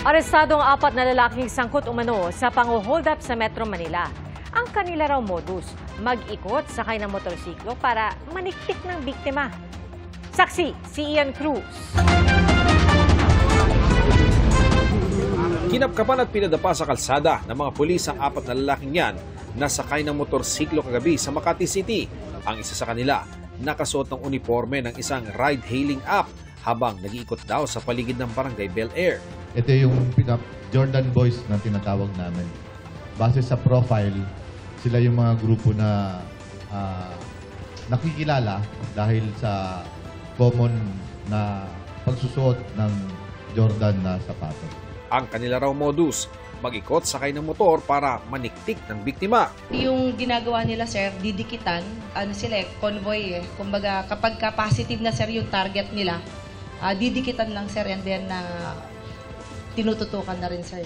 Arestado ang 4 na lalaking sangkot umano sa pang-hold up sa Metro Manila. Ang kanila raw modus, mag-ikot sakay ng motorsiklo para maniktik ng biktima. Saksi, si Ian Cruz. Kinapkapan at pinadapa sa kalsada ng mga pulis ang 4 na lalaking yan na sakay ng motorsiklo kagabi sa Makati City. Ang isa sa kanila, nakasuot ng uniforme ng isang ride-hailing app habang nag-iikot daw sa paligid ng barangay Bel Air. Ito yung Jordan Boys na tinatawag namin. Base sa profile, sila yung mga grupo na nakikilala dahil sa common na pagsusuot ng Jordan na sapatos. Ang kanila raw modus, mag-ikot sakay ng motor para maniktik ng biktima. Yung ginagawa nila, sir, didikitan, convoy eh. Kumbaga, kapag positive na, sir, yung target nila, didikitan lang, sir, and then tinututukan na rin, sir.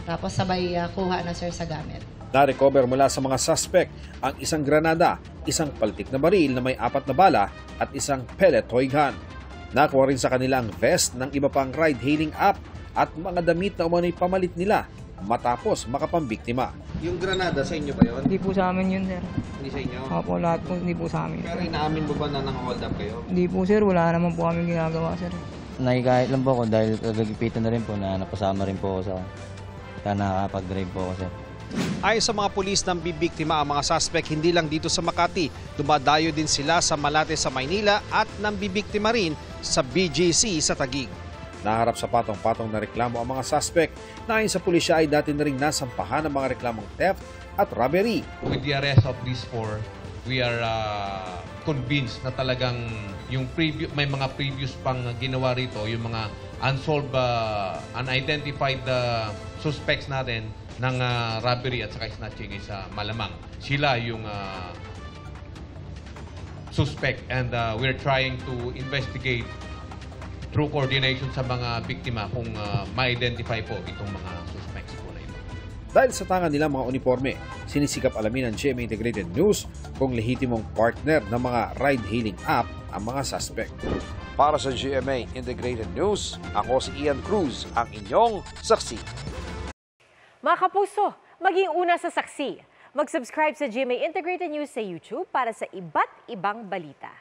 Tapos sabay kuha na, sir, sa gamit. Na-recover mula sa mga suspect ang isang granada, isang paltik na baril na may 4 na bala at isang pellet toy gun. Nakuha rin sa kanila ang vest ng iba pang ride-hailing app at mga damit na umano'y pamalit nila matapos makapambiktima. Yung granada sa inyo ba yun? Hindi po sa amin yun, sir. Hindi sa inyo? Opo, lahat po hindi po sa amin. Pero inaamin mo ba na nang-hold up kayo? Hindi po, sir. Wala naman po kami ginagawa, sir. Nakikahit lang po ako dahil kagagipitan na rin po na napasama rin po ako sa nakakapag-drive po ako, sir. Ayon sa mga pulis ng bibiktima ang mga suspect hindi lang dito sa Makati, dumadayo din sila sa Malate sa Maynila at nang bibiktima rin sa BGC sa Taguig. Naharap sa patong-patong na reklamo ang mga suspect na ayon sa pulisya ay dati na rin nasampahan ng mga reklamong theft at robbery. With the arrest of these 4, we are convinced na talagang yung may mga previous pang ginawa rito, yung mga unsolved, unidentified suspects natin ng robbery at saka snatching is malamang. Sila yung suspect and we're trying to investigate through coordination sa mga biktima kung ma-identify po itong mga suspects po na ito. Dahil sa tangan nila mga uniforme, sinisikap alamin ng GMA Integrated News kung lehitimong partner ng mga ride-hailing app ang mga suspect. Para sa GMA Integrated News, ako si Ian Cruz, ang inyong saksi. Mga kapuso, maging una sa saksi. Mag-subscribe sa GMA Integrated News sa YouTube para sa iba't ibang balita.